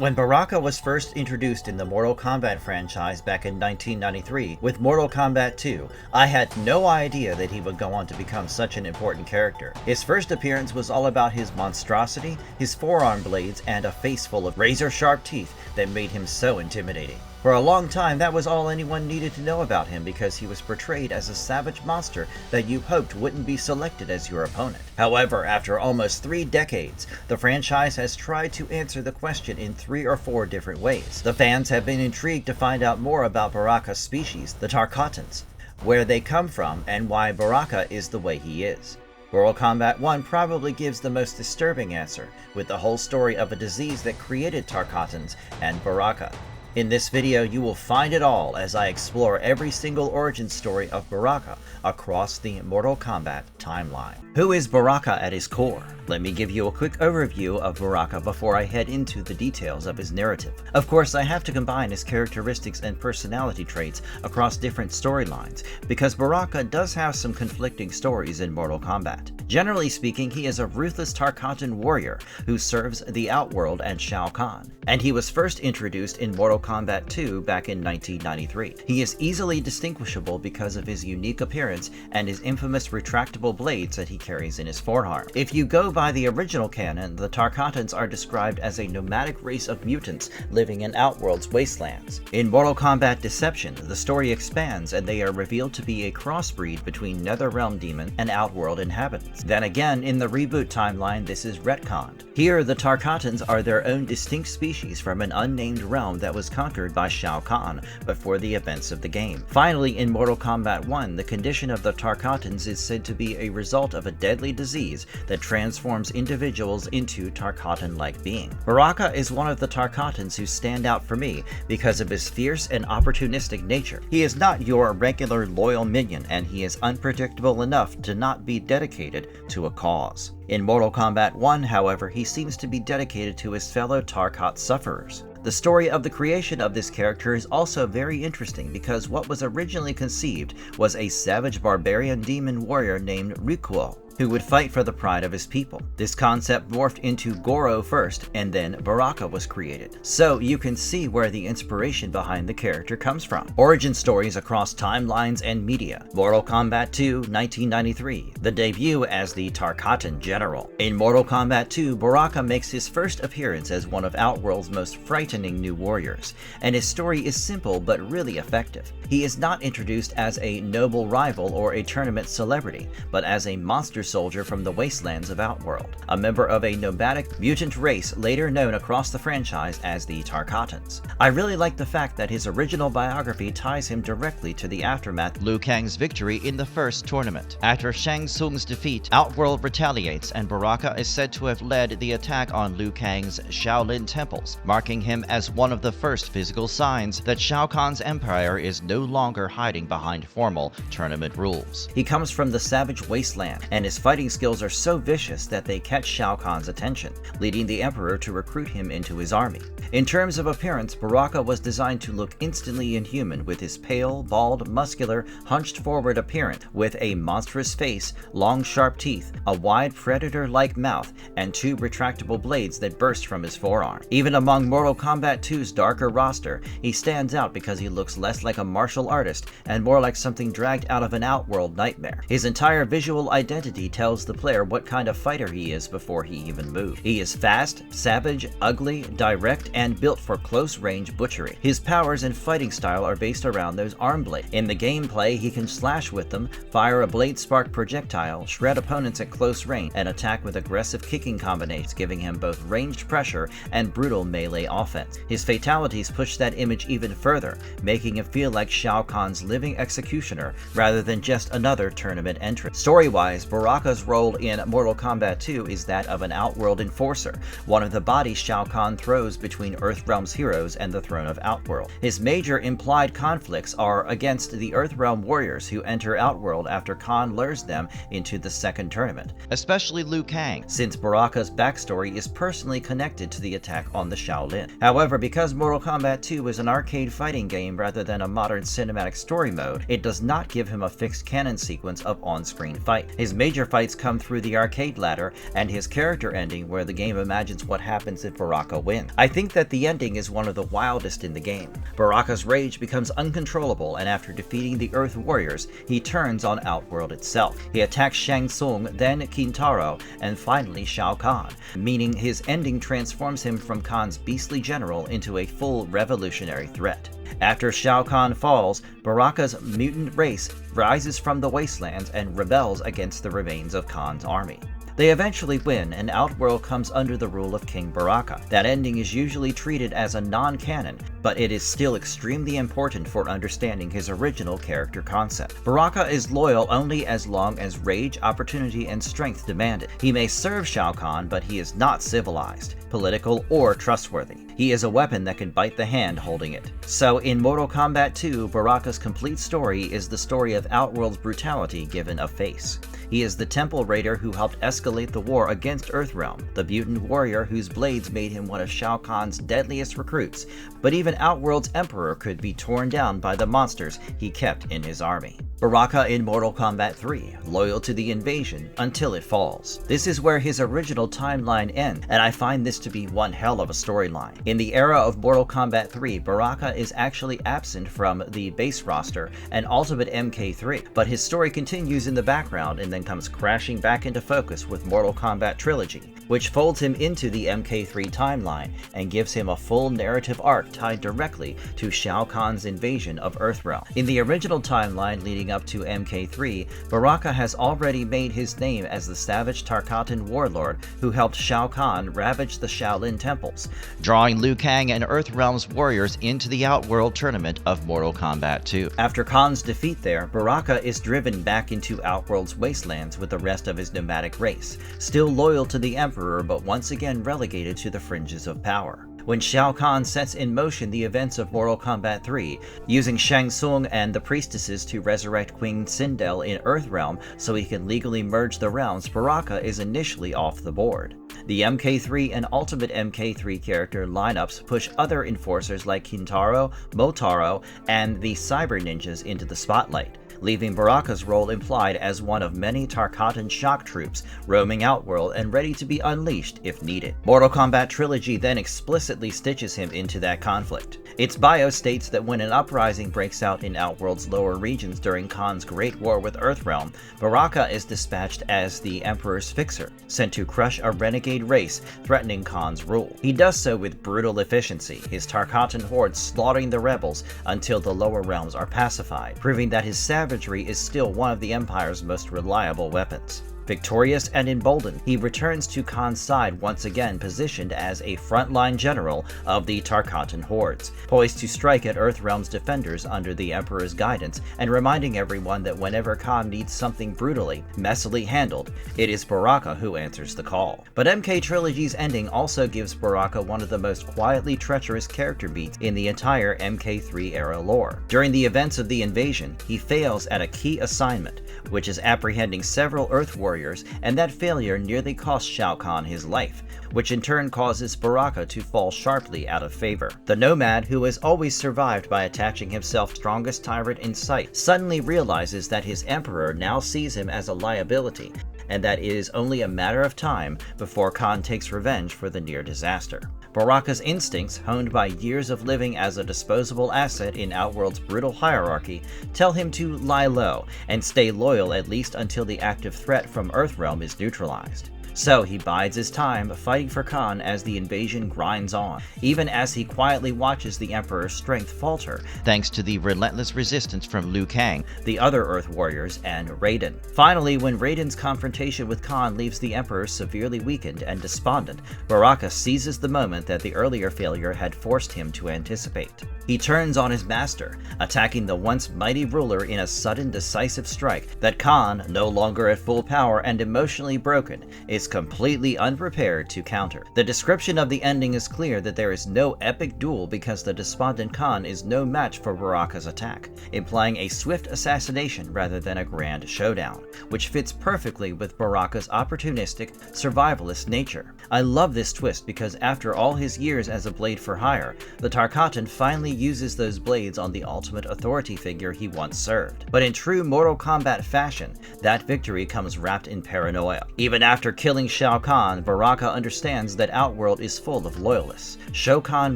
When Baraka was first introduced in the Mortal Kombat franchise back in 1993 with Mortal Kombat II, I had no idea that he would go on to become such an important character. His first appearance was all about his monstrosity, his forearm blades, and a face full of razor-sharp teeth that made him so intimidating. For a long time, that was all anyone needed to know about him because he was portrayed as a savage monster that you hoped wouldn't be selected as your opponent. However, after almost 3 decades, the franchise has tried to answer the question in 3 or 4 different ways. The fans have been intrigued to find out more about Baraka's species, the Tarkatans, where they come from, and why Baraka is the way he is. Mortal Kombat 1 probably gives the most disturbing answer, with the whole story of a disease that created Tarkatans and Baraka. In this video, you will find it all as I explore every single origin story of Baraka across the Mortal Kombat timeline. Who is Baraka at his core? Let me give you a quick overview of Baraka before I head into the details of his narrative. Of course, I have to combine his characteristics and personality traits across different storylines, because Baraka does have some conflicting stories in Mortal Kombat. Generally speaking, he is a ruthless Tarkatan warrior who serves the Outworld and Shao Kahn, and he was first introduced in Mortal Kombat II back in 1993. He is easily distinguishable because of his unique appearance and his infamous retractable blades that he carries in his forearm. If you go by the original canon, the Tarkatans are described as a nomadic race of mutants living in Outworld's wastelands. In Mortal Kombat Deception, the story expands and they are revealed to be a crossbreed between Netherrealm demon and Outworld inhabitants. Then again, in the reboot timeline, this is retconned. Here, the Tarkatans are their own distinct species from an unnamed realm that was conquered by Shao Kahn before the events of the game. Finally, in Mortal Kombat 1, the condition of the Tarkatans is said to be a result of a deadly disease that transforms individuals into Tarkatan-like beings. Baraka is one of the Tarkatans who stand out for me because of his fierce and opportunistic nature. He is not your regular loyal minion, and he is unpredictable enough to not be dedicated to a cause. In Mortal Kombat 1, however, he seems to be dedicated to his fellow Tarkat sufferers. The story of the creation of this character is also very interesting because what was originally conceived was a savage barbarian demon warrior named Rikuo, who would fight for the pride of his people. This concept morphed into Goro first, and then Baraka was created. So you can see where the inspiration behind the character comes from. Origin stories across timelines and media. Mortal Kombat II, 1993, the debut as the Tarkatan General. In Mortal Kombat II, Baraka makes his first appearance as one of Outworld's most frightening new warriors, and his story is simple but really effective. He is not introduced as a noble rival or a tournament celebrity, but as a monster soldier from the wastelands of Outworld, a member of a nomadic mutant race later known across the franchise as the Tarkatans. I really like the fact that his original biography ties him directly to the aftermath of Liu Kang's victory in the first tournament. After Shang Tsung's defeat, Outworld retaliates, and Baraka is said to have led the attack on Liu Kang's Shaolin temples, marking him as one of the first physical signs that Shao Kahn's empire is no longer hiding behind formal tournament rules. He comes from the savage wasteland, and his fighting skills are so vicious that they catch Shao Kahn's attention, leading the Emperor to recruit him into his army. In terms of appearance, Baraka was designed to look instantly inhuman with his pale, bald, muscular, hunched-forward appearance, with a monstrous face, long sharp teeth, a wide predator-like mouth, and 2 retractable blades that burst from his forearm. Even among Mortal Kombat 2's darker roster, he stands out because he looks less like a martial artist and more like something dragged out of an Outworld nightmare. His entire visual identity tells the player what kind of fighter he is before he even moves. He is fast, savage, ugly, direct, and built for close-range butchery. His powers and fighting style are based around those arm blades. In the gameplay, he can slash with them, fire a blade spark projectile, shred opponents at close range, and attack with aggressive kicking combinations, giving him both ranged pressure and brutal melee offense. His fatalities push that image even further, making him feel like Shao Kahn's living executioner rather than just another tournament entrant. Story-wise, Baraka's role in Mortal Kombat 2 is that of an Outworld enforcer, one of the bodies Shao Kahn throws between Earthrealm's heroes and the throne of Outworld. His major implied conflicts are against the Earthrealm warriors who enter Outworld after Kahn lures them into the second tournament, especially Liu Kang, since Baraka's backstory is personally connected to the attack on the Shaolin. However, because Mortal Kombat 2 is an arcade fighting game rather than a modern cinematic story mode, it does not give him a fixed canon sequence of on-screen fight. His major major fights come through the arcade ladder, and his character ending where the game imagines what happens if Baraka wins. I think that the ending is one of the wildest in the game. Baraka's rage becomes uncontrollable, and after defeating the Earth Warriors, he turns on Outworld itself. He attacks Shang Tsung, then Kintaro, and finally Shao Kahn, meaning his ending transforms him from Kahn's beastly general into a full revolutionary threat. After Shao Kahn falls, Baraka's mutant race rises from the wastelands and rebels against the remains of Kahn's army. They eventually win, and Outworld comes under the rule of King Baraka. That ending is usually treated as a non-canon, but it is still extremely important for understanding his original character concept. Baraka is loyal only as long as rage, opportunity, and strength demand it. He may serve Shao Kahn, but he is not civilized, political, or trustworthy. He is a weapon that can bite the hand holding it. So in Mortal Kombat II, Baraka's complete story is the story of Outworld's brutality given a face. He is the Temple Raider who helped escalate the war against Earthrealm, the mutant warrior whose blades made him one of Shao Kahn's deadliest recruits, but even Outworld's Emperor could be torn down by the monsters he kept in his army. Baraka in Mortal Kombat III, loyal to the invasion until it falls. This is where his original timeline ends, and I find this to be one hell of a storyline. In the era of Mortal Kombat III, Baraka is actually absent from the base roster and Ultimate MK3, but his story continues in the background and then comes crashing back into focus with Mortal Kombat Trilogy, which folds him into the MK3 timeline and gives him a full narrative arc tied directly to Shao Kahn's invasion of Earthrealm. In the original timeline leading up to MK3, Baraka has already made his name as the savage Tarkatan warlord who helped Shao Kahn ravage the Shaolin temples, drawing Liu Kang and Earthrealm's warriors into the Outworld tournament of Mortal Kombat II. After Kahn's defeat there, Baraka is driven back into Outworld's wastelands with the rest of his nomadic race, still loyal to the Emperor but once again relegated to the fringes of power. When Shao Kahn sets in motion the events of Mortal Kombat III, using Shang Tsung and the priestesses to resurrect Queen Sindel in Earthrealm so he can legally merge the realms, Baraka is initially off the board. The MK3 and Ultimate MK3 character lineups push other enforcers like Kintaro, Motaro, and the Cyber Ninjas into the spotlight, leaving Baraka's role implied as one of many Tarkatan shock troops roaming Outworld and ready to be unleashed if needed. Mortal Kombat Trilogy then explicitly stitches him into that conflict. Its bio states that when an uprising breaks out in Outworld's lower regions during Kahn's Great War with Earthrealm, Baraka is dispatched as the Emperor's fixer, sent to crush a renegade race threatening Kahn's rule. He does so with brutal efficiency, his Tarkatan horde slaughtering the rebels until the lower realms are pacified, proving that his savagery is still one of the Empire's most reliable weapons. Victorious and emboldened, he returns to Kahn's side once again positioned as a frontline general of the Tarkatan hordes, poised to strike at Earthrealm's defenders under the Emperor's guidance and reminding everyone that whenever Kahn needs something brutally, messily handled, it is Baraka who answers the call. But MK Trilogy's ending also gives Baraka one of the most quietly treacherous character beats in the entire MK3 era lore. During the events of the invasion, he fails at a key assignment, which is apprehending several Earth Warriors, and that failure nearly costs Shao Kahn his life, which in turn causes Baraka to fall sharply out of favor. The Nomad, who has always survived by attaching himself strongest tyrant in sight, suddenly realizes that his Emperor now sees him as a liability, and that it is only a matter of time before Kahn takes revenge for the near disaster. Baraka's instincts, honed by years of living as a disposable asset in Outworld's brutal hierarchy, tell him to lie low and stay loyal at least until the active threat from Earthrealm is neutralized. So he bides his time, fighting for Kahn as the invasion grinds on, even as he quietly watches the Emperor's strength falter, thanks to the relentless resistance from Liu Kang, the other Earth Warriors, and Raiden. Finally, when Raiden's confrontation with Kahn leaves the Emperor severely weakened and despondent, Baraka seizes the moment that the earlier failure had forced him to anticipate. He turns on his master, attacking the once mighty ruler in a sudden decisive strike that Kahn, no longer at full power and emotionally broken, is completely unprepared to counter. The description of the ending is clear that there is no epic duel because the despondent Kahn is no match for Baraka's attack, implying a swift assassination rather than a grand showdown, which fits perfectly with Baraka's opportunistic, survivalist nature. I love this twist because after all his years as a blade for hire, the Tarkatan finally uses those blades on the ultimate authority figure he once served. But in true Mortal Kombat fashion, that victory comes wrapped in paranoia. Even after killing Shao Kahn, Baraka understands that Outworld is full of loyalists, Shokan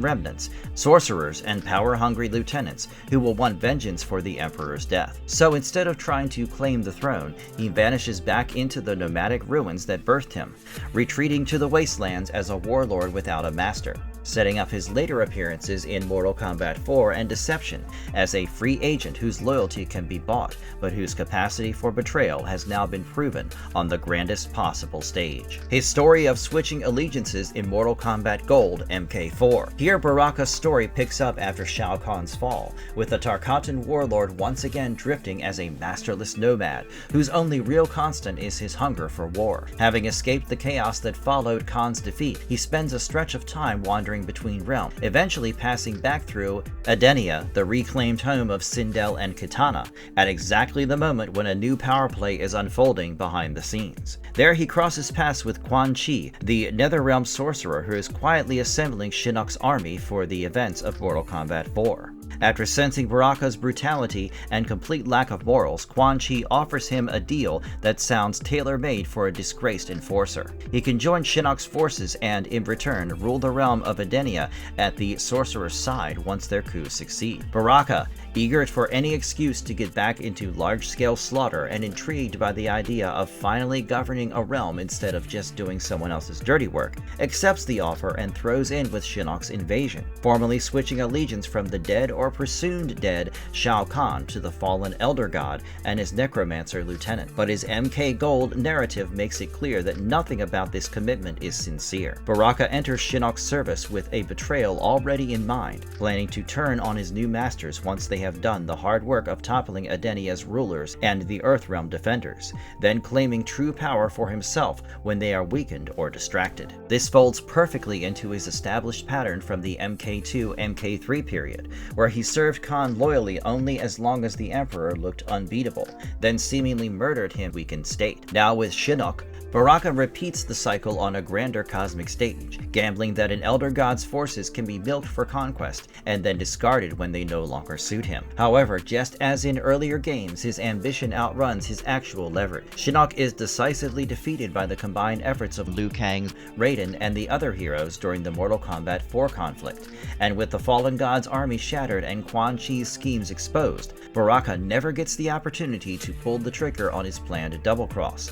remnants, sorcerers, and power-hungry lieutenants who will want vengeance for the Emperor's death. So instead of trying to claim the throne, he vanishes back into the nomadic ruins that birthed him, retreating to the wastelands as a warlord without a master, setting up his later appearances in Mortal Kombat 4 and Deception as a free agent whose loyalty can be bought, but whose capacity for betrayal has now been proven on the grandest possible stage. His story of switching allegiances in Mortal Kombat Gold, MK4. Here Baraka's story picks up after Shao Kahn's fall, with the Tarkatan warlord once again drifting as a masterless nomad, whose only real constant is his hunger for war. Having escaped the chaos that followed Kahn's defeat, he spends a stretch of time wandering between realms, eventually passing back through Edenia, the reclaimed home of Sindel and Kitana, at exactly the moment when a new power play is unfolding behind the scenes. There he crosses paths with Quan Chi, the Netherrealm sorcerer who is quietly assembling Shinnok's army for the events of Mortal Kombat 4. After sensing Baraka's brutality and complete lack of morals, Quan Chi offers him a deal that sounds tailor-made for a disgraced enforcer. He can join Shinnok's forces and, in return, rule the realm of Edenia at the sorcerer's side once their coups succeed. Baraka, eager for any excuse to get back into large-scale slaughter and intrigued by the idea of finally governing a realm instead of just doing someone else's dirty work, accepts the offer and throws in with Shinnok's invasion, formally switching allegiance from the dead or presumed dead Shao Kahn to the fallen Elder God and his necromancer lieutenant. But his MK Gold narrative makes it clear that nothing about this commitment is sincere. Baraka enters Shinnok's service with a betrayal already in mind, planning to turn on his new masters once they have done the hard work of toppling Edenia's rulers and the Earthrealm defenders, then claiming true power for himself when they are weakened or distracted. This folds perfectly into his established pattern from the MK2, MK3 period, where he served Kahn loyally only as long as the Emperor looked unbeatable, then seemingly murdered him in weakened state. Now with Shinnok, Baraka repeats the cycle on a grander cosmic stage, gambling that an Elder God's forces can be milked for conquest and then discarded when they no longer suit him. However, just as in earlier games, his ambition outruns his actual leverage. Shinnok is decisively defeated by the combined efforts of Liu Kang, Raiden, and the other heroes during the Mortal Kombat 4 conflict, and with the Fallen God's army shattered and Quan Chi's schemes exposed, Baraka never gets the opportunity to pull the trigger on his planned double-cross,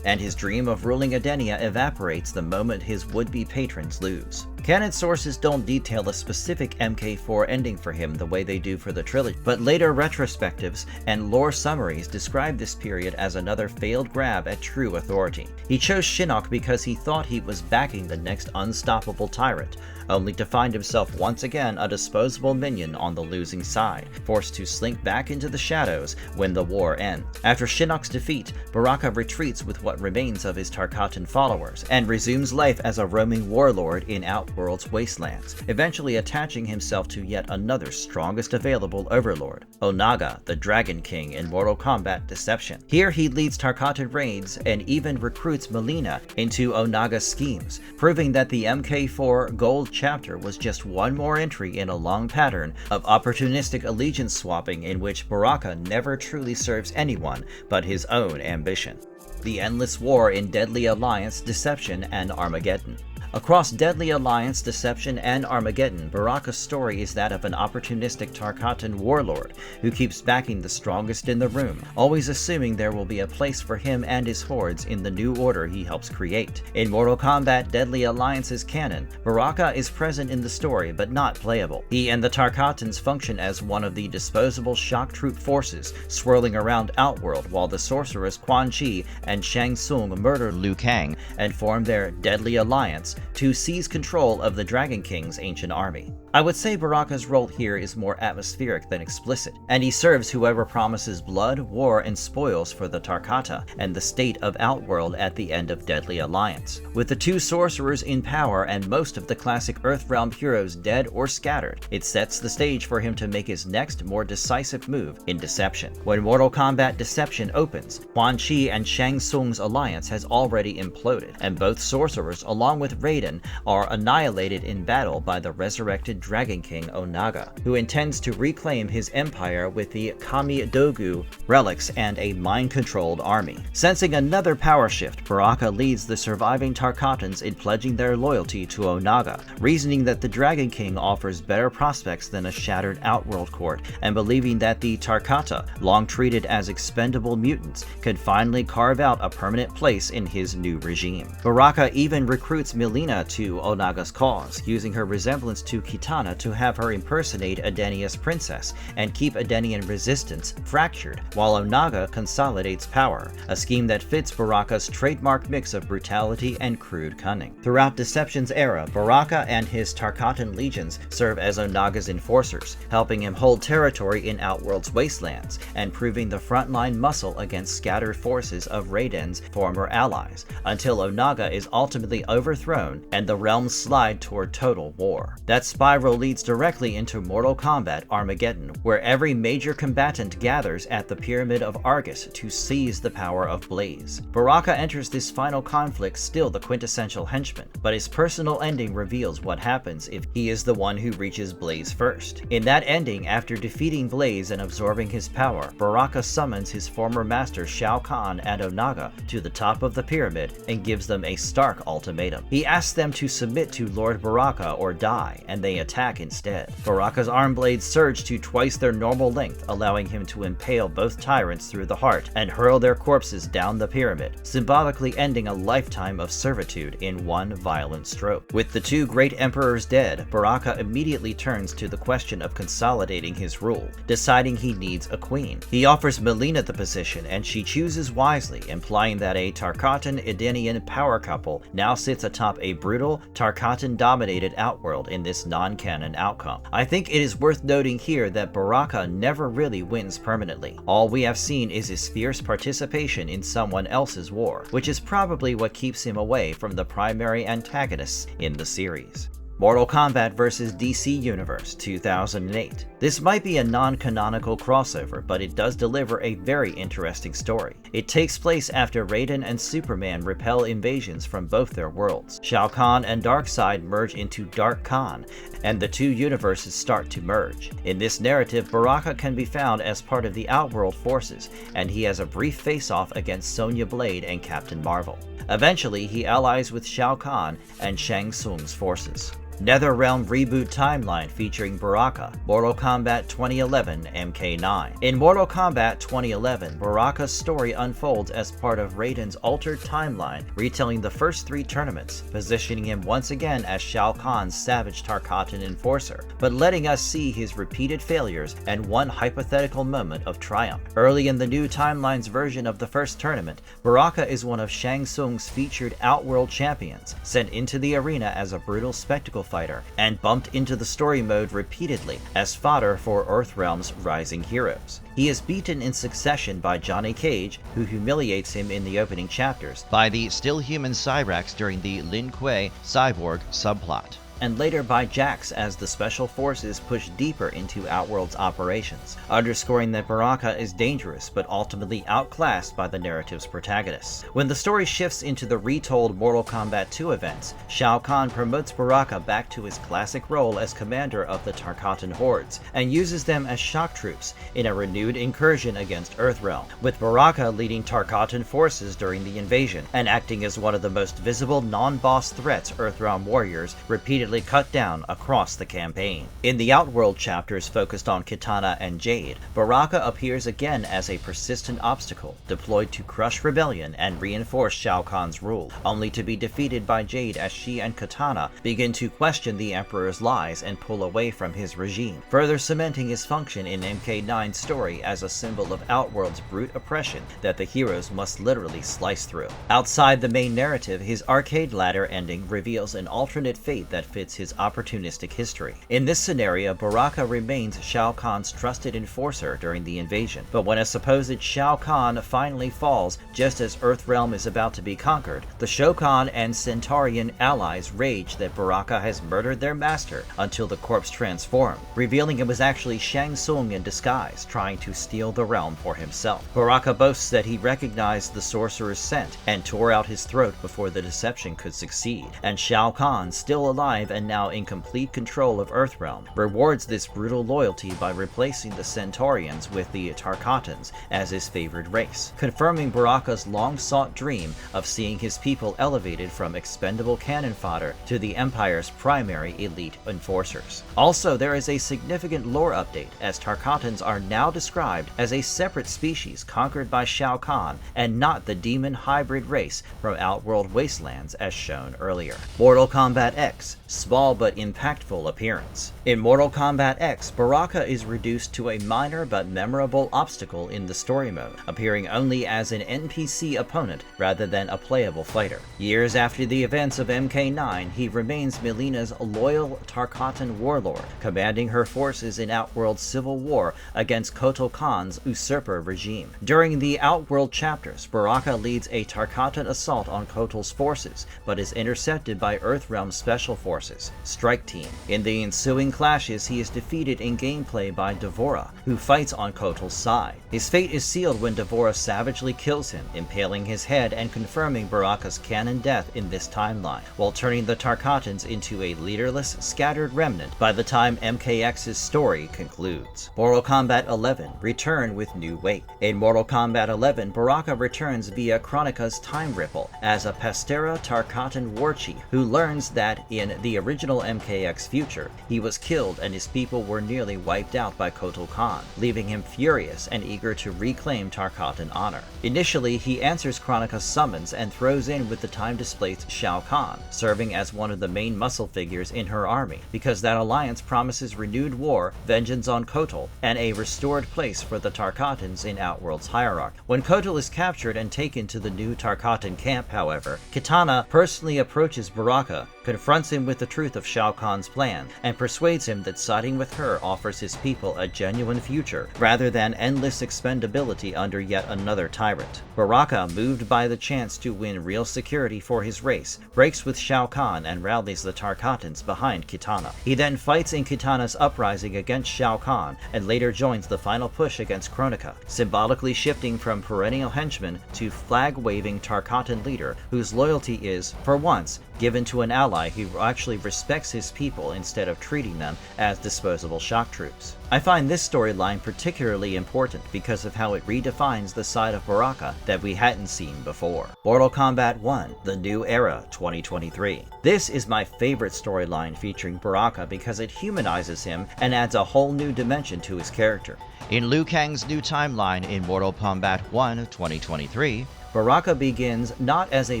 and his dream of ruling Edenia evaporates the moment his would-be patrons lose. Canon sources don't detail a specific MK4 ending for him the way they do for the trilogy, but later retrospectives and lore summaries describe this period as another failed grab at true authority. He chose Shinnok because he thought he was backing the next unstoppable tyrant, only to find himself once again a disposable minion on the losing side, forced to slink back into the shadows when the war ends. After Shinnok's defeat, Baraka retreats with what remains of his Tarkatan followers, and resumes life as a roaming warlord in Outworld's wastelands, eventually attaching himself to yet another strongest available overlord, Onaga, the Dragon King in Mortal Kombat Deception. Here he leads Tarkatan raids and even recruits Mileena into Onaga's schemes, proving that the MK4 Gold chapter was just one more entry in a long pattern of opportunistic allegiance swapping in which Baraka never truly serves anyone but his own ambition. The endless war in Deadly Alliance, Deception, and Armageddon. Across Deadly Alliance, Deception, and Armageddon, Baraka's story is that of an opportunistic Tarkatan warlord who keeps backing the strongest in the room, always assuming there will be a place for him and his hordes in the new order he helps create. In Mortal Kombat Deadly Alliance's canon, Baraka is present in the story but not playable. He and the Tarkatans function as one of the disposable shock troop forces swirling around Outworld while the sorcerers Quan Chi and Shang Tsung murder Liu Kang and form their Deadly Alliance to seize control of the Dragon King's ancient army. I would say Baraka's role here is more atmospheric than explicit, and he serves whoever promises blood, war, and spoils for the Tarkata and the state of Outworld at the end of Deadly Alliance. With the two sorcerers in power and most of the classic Earthrealm heroes dead or scattered, it sets the stage for him to make his next, more decisive move in Deception. When Mortal Kombat Deception opens, Quan Chi and Shang Tsung's alliance has already imploded, and both sorcerers, along with Raiden, are annihilated in battle by the resurrected Dragon King Onaga, who intends to reclaim his empire with the Kami Dogu relics and a mind-controlled army. Sensing another power shift, Baraka leads the surviving Tarkatans in pledging their loyalty to Onaga, reasoning that the Dragon King offers better prospects than a shattered Outworld court, and believing that the Tarkata, long treated as expendable mutants, could finally carve out a permanent place in his new regime. Baraka even recruits Mileena to Onaga's cause, using her resemblance to Kitana to have her impersonate Edenia's princess and keep Edenian resistance fractured, while Onaga consolidates power, a scheme that fits Baraka's trademark mix of brutality and crude cunning. Throughout Deception's era, Baraka and his Tarkatan legions serve as Onaga's enforcers, helping him hold territory in Outworld's wastelands and proving the frontline muscle against scattered forces of Raiden's former allies, until Onaga is ultimately overthrown and the realms slide toward total war. That spiral leads directly into Mortal Kombat Armageddon, where every major combatant gathers at the Pyramid of Argus to seize the power of Blaze. Baraka enters this final conflict still the quintessential henchman, but his personal ending reveals what happens if he is the one who reaches Blaze first. In that ending, after defeating Blaze and absorbing his power, Baraka summons his former master Shao Kahn and Onaga to the top of the pyramid and gives them a stark ultimatum. He asks them to submit to Lord Baraka or die, and they attack instead. Baraka's arm blades surge to twice their normal length, allowing him to impale both tyrants through the heart and hurl their corpses down the pyramid, symbolically ending a lifetime of servitude in one violent stroke. With the two great emperors dead, Baraka immediately turns to the question of consolidating his rule, deciding he needs a queen. He offers Mileena the position, and she chooses wisely, implying that a Tarkatan-Edenian power couple now sits atop a brutal, Tarkatan-dominated Outworld in this non-canon outcome. I think it is worth noting here that Baraka never really wins permanently. All we have seen is his fierce participation in someone else's war, which is probably what keeps him away from the primary antagonists in the series. Mortal Kombat vs. DC Universe 2008. This might be a non-canonical crossover, but it does deliver a very interesting story. It takes place after Raiden and Superman repel invasions from both their worlds. Shao Kahn and Darkseid merge into Dark Khan, and the two universes start to merge. In this narrative, Baraka can be found as part of the Outworld forces, and he has a brief face-off against Sonya Blade and Captain Marvel. Eventually, he allies with Shao Kahn and Shang Tsung's forces. NetherRealm reboot timeline featuring Baraka, Mortal Kombat 2011 MK9. In Mortal Kombat 2011, Baraka's story unfolds as part of Raiden's altered timeline, retelling the first three tournaments, positioning him once again as Shao Kahn's savage Tarkatan enforcer, but letting us see his repeated failures and one hypothetical moment of triumph. Early in the new timeline's version of the first tournament, Baraka is one of Shang Tsung's featured Outworld champions, sent into the arena as a brutal spectacle fighter, and bumped into the story mode repeatedly as fodder for Earthrealm's rising heroes. He is beaten in succession by Johnny Cage, who humiliates him in the opening chapters, by the still human Cyrax during the Lin Kuei Cyborg subplot, and later by Jax as the Special Forces push deeper into Outworld's operations, underscoring that Baraka is dangerous but ultimately outclassed by the narrative's protagonists. When the story shifts into the retold Mortal Kombat II events, Shao Kahn promotes Baraka back to his classic role as commander of the Tarkatan hordes, and uses them as shock troops in a renewed incursion against Earthrealm, with Baraka leading Tarkatan forces during the invasion, and acting as one of the most visible non-boss threats Earthrealm warriors repeatedly cut down across the campaign. In the Outworld chapters focused on Kitana and Jade, Baraka appears again as a persistent obstacle, deployed to crush rebellion and reinforce Shao Kahn's rule, only to be defeated by Jade as she and Kitana begin to question the Emperor's lies and pull away from his regime, further cementing his function in MK9's story as a symbol of Outworld's brute oppression that the heroes must literally slice through. Outside the main narrative, his arcade ladder ending reveals an alternate fate that fits his opportunistic history. In this scenario, Baraka remains Shao Kahn's trusted enforcer during the invasion, but when a supposed Shao Kahn finally falls just as Earthrealm is about to be conquered, the Shokan and Centaurian allies rage that Baraka has murdered their master until the corpse transformed, revealing it was actually Shang Tsung in disguise, trying to steal the realm for himself. Baraka boasts that he recognized the sorcerer's scent and tore out his throat before the deception could succeed, and Shao Kahn, still alive and now in complete control of Earthrealm, rewards this brutal loyalty by replacing the Centaurians with the Tarkatans as his favored race, confirming Baraka's long-sought dream of seeing his people elevated from expendable cannon fodder to the Empire's primary elite enforcers. Also, there is a significant lore update, as Tarkatans are now described as a separate species conquered by Shao Kahn and not the demon hybrid race from Outworld Wastelands as shown earlier. Mortal Kombat X, small but impactful appearance. In Mortal Kombat X, Baraka is reduced to a minor but memorable obstacle in the story mode, appearing only as an NPC opponent rather than a playable fighter. Years after the events of MK9, he remains Mileena's loyal Tarkatan warlord, commanding her forces in Outworld civil war against Kotal Khan's usurper regime. During the Outworld chapters, Baraka leads a Tarkatan assault on Kotal's forces, but is intercepted by Earthrealm Special Forces, Strike Team. In the ensuing clashes, he is defeated in gameplay by D'Vorah, who fights on Kotal's side. His fate is sealed when D'Vorah savagely kills him, impaling his head and confirming Baraka's canon death in this timeline, while turning the Tarkatans into a leaderless, scattered remnant by the time MKX's story concludes. Mortal Kombat 11, return with new weight. In Mortal Kombat 11, Baraka returns via Chronica's Time Ripple as a Pastera Tarkatan war chief who learns that in the original MKX future, he was killed and his people were nearly wiped out by Kotal Khan, leaving him furious and eager to reclaim Tarkatan honor. Initially, he answers Chronica's summons and throws in with the time-displaced Shao Kahn, serving as one of the main muscle figures in her army, because that alliance promises renewed war, vengeance on Kotal, and a restored place for the Tarkatans in Outworld's hierarchy. When Kotal is captured and taken to the new Tarkatan camp, however, Kitana personally approaches Baraka, confronts him with the truth of Shao Kahn's plan, and persuades him that siding with her offers his people a genuine future, rather than endless expendability under yet another tyrant. Baraka, moved by the chance to win real security for his race, breaks with Shao Kahn and rallies the Tarkatans behind Kitana. He then fights in Kitana's uprising against Shao Kahn, and later joins the final push against Chronica, symbolically shifting from perennial henchman to flag-waving Tarkatan leader whose loyalty is, for once, given to an ally who actually respects his people instead of treating them as disposable shock troops. I find this storyline particularly important because of how it redefines the side of Baraka that we hadn't seen before. Mortal Kombat 1, The New Era 2023. This is my favorite storyline featuring Baraka because it humanizes him and adds a whole new dimension to his character. In Liu Kang's new timeline in Mortal Kombat 1 2023, Baraka begins not as a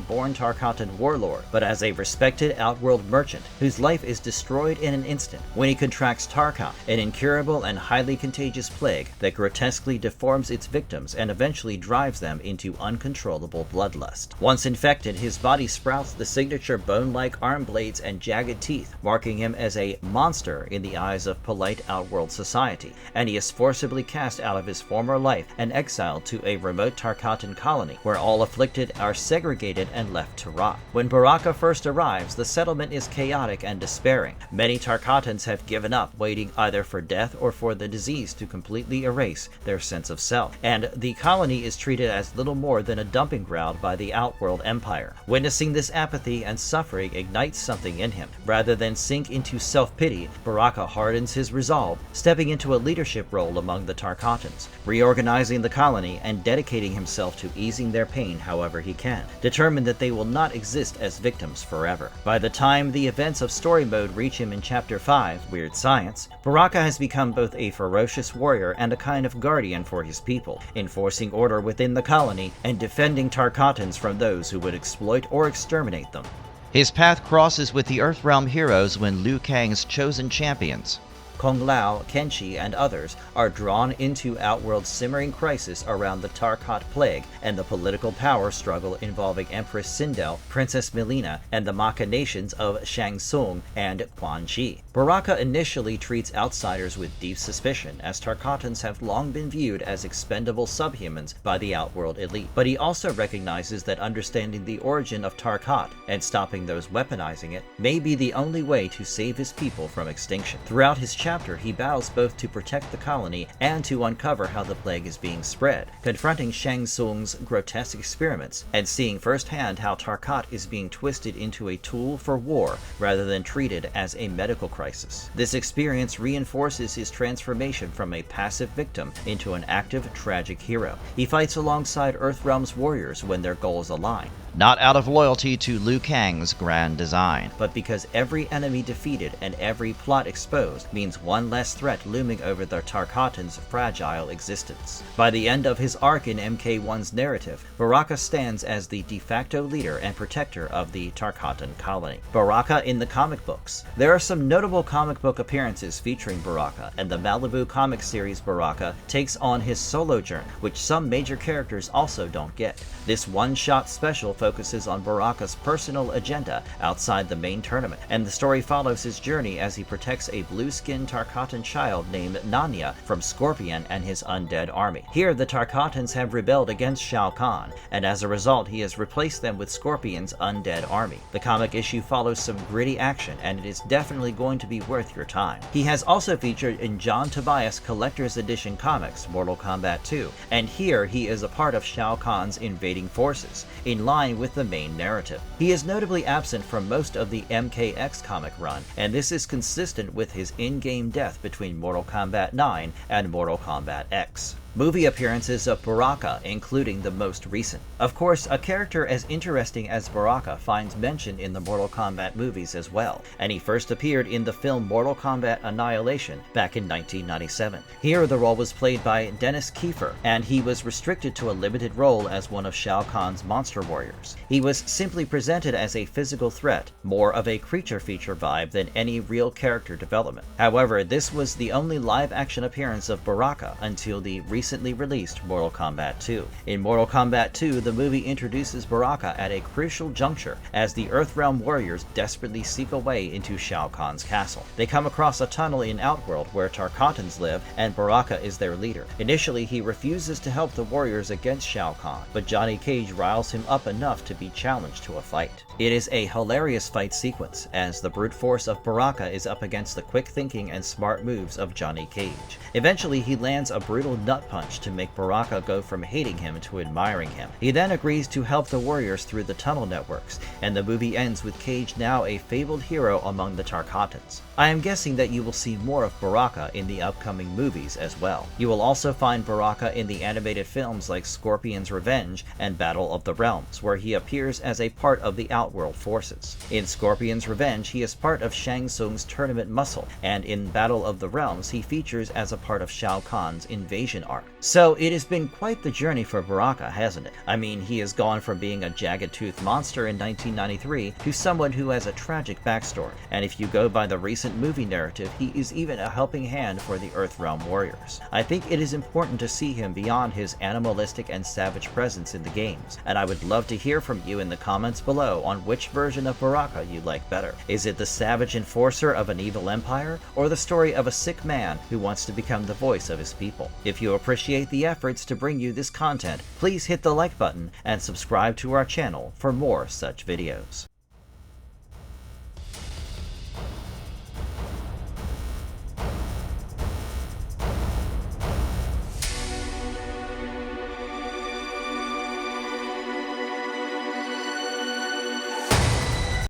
born Tarkatan warlord, but as a respected Outworld merchant whose life is destroyed in an instant when he contracts Tarka, an incurable and highly contagious plague that grotesquely deforms its victims and eventually drives them into uncontrollable bloodlust. Once infected, his body sprouts the signature bone-like arm blades and jagged teeth, marking him as a monster in the eyes of polite Outworld society, and he is forcibly cast out of his former life and exiled to a remote Tarkatan colony where all afflicted are segregated and left to rot. When Baraka first arrives, the settlement is chaotic and despairing. Many Tarkatans have given up, waiting either for death or for the disease to completely erase their sense of self, and the colony is treated as little more than a dumping ground by the Outworld Empire. Witnessing this apathy and suffering ignites something in him. Rather than sink into self-pity, Baraka hardens his resolve, stepping into a leadership role among the Tarkatans, reorganizing the colony and dedicating himself to easing their pain however he can, determined that they will not exist as victims forever. By the time the events of story mode reach him in Chapter 5, Weird Science, Baraka has become both a ferocious warrior and a kind of guardian for his people, enforcing order within the colony and defending Tarkatans from those who would exploit or exterminate them. His path crosses with the Earthrealm heroes when Liu Kang's chosen champions, Kung Lao, Kenshi, and others are drawn into Outworld's simmering crisis around the Tarkat plague and the political power struggle involving Empress Sindel, Princess Melina, and the machinations of Shang Tsung and Quan Chi. Baraka initially treats outsiders with deep suspicion, as Tarkatans have long been viewed as expendable subhumans by the Outworld elite. But he also recognizes that understanding the origin of Tarkat and stopping those weaponizing it may be the only way to save his people from extinction. Throughout his chapter, he vows both to protect the colony and to uncover how the plague is being spread, confronting Shang Tsung's grotesque experiments and seeing firsthand how Tarkat is being twisted into a tool for war rather than treated as a medical crisis. This experience reinforces his transformation from a passive victim into an active, tragic hero. He fights alongside Earthrealm's warriors when their goals align, not out of loyalty to Liu Kang's grand design, but because every enemy defeated and every plot exposed means one less threat looming over the Tarkatans' fragile existence. By the end of his arc in MK1's narrative, Baraka stands as the de facto leader and protector of the Tarkatan colony. Baraka in the comic books. There are some notable comic book appearances featuring Baraka, and the Malibu comic series Baraka takes on his solo journey, which some major characters also don't get. This one-shot special focuses on Baraka's personal agenda outside the main tournament, and the story follows his journey as he protects a blue-skinned Tarkatan child named Nanya from Scorpion and his undead army. Here, the Tarkatans have rebelled against Shao Kahn, and as a result, he has replaced them with Scorpion's undead army. The comic issue follows some gritty action, and it is definitely going to be worth your time. He has also featured in John Tobias Collector's Edition comics, Mortal Kombat II, and here he is a part of Shao Kahn's invading forces, in line with the main narrative. He is notably absent from most of the MKX comic run, and this is consistent with his in-game death between Mortal Kombat 9 and Mortal Kombat X. Movie appearances of Baraka, including the most recent. Of course, a character as interesting as Baraka finds mention in the Mortal Kombat movies as well, and he first appeared in the film Mortal Kombat Annihilation back in 1997. Here, the role was played by Dennis Kiefer, and he was restricted to a limited role as one of Shao Kahn's monster warriors. He was simply presented as a physical threat, more of a creature feature vibe than any real character development. However, this was the only live-action appearance of Baraka until the recently released Mortal Kombat 2. In Mortal Kombat 2, the movie introduces Baraka at a crucial juncture as the Earthrealm warriors desperately seek a way into Shao Kahn's castle. They come across a tunnel in Outworld where Tarkatans live, and Baraka is their leader. Initially, he refuses to help the warriors against Shao Kahn, but Johnny Cage riles him up enough to be challenged to a fight. It is a hilarious fight sequence, as the brute force of Baraka is up against the quick thinking and smart moves of Johnny Cage. Eventually, he lands a brutal nut punch to make Baraka go from hating him to admiring him. He then agrees to help the warriors through the tunnel networks, and the movie ends with Cage now a fabled hero among the Tarkatans. I am guessing that you will see more of Baraka in the upcoming movies as well. You will also find Baraka in the animated films like Scorpion's Revenge and Battle of the Realms, where he appears as a part of the Outworld forces. In Scorpion's Revenge, he is part of Shang Tsung's tournament muscle, and in Battle of the Realms, he features as a part of Shao Kahn's invasion arc. So it has been quite the journey for Baraka, hasn't it? I mean, he has gone from being a jagged-toothed monster in 1993 to someone who has a tragic backstory, and if you go by the recent movie narrative, he is even a helping hand for the Earthrealm warriors. I think it is important to see him beyond his animalistic and savage presence in the games, and I would love to hear from you in the comments below on which version of Baraka you like better. Is it the savage enforcer of an evil empire, or the story of a sick man who wants to become the voice of his people? If you appreciate the efforts to bring you this content, please hit the like button and subscribe to our channel for more such videos.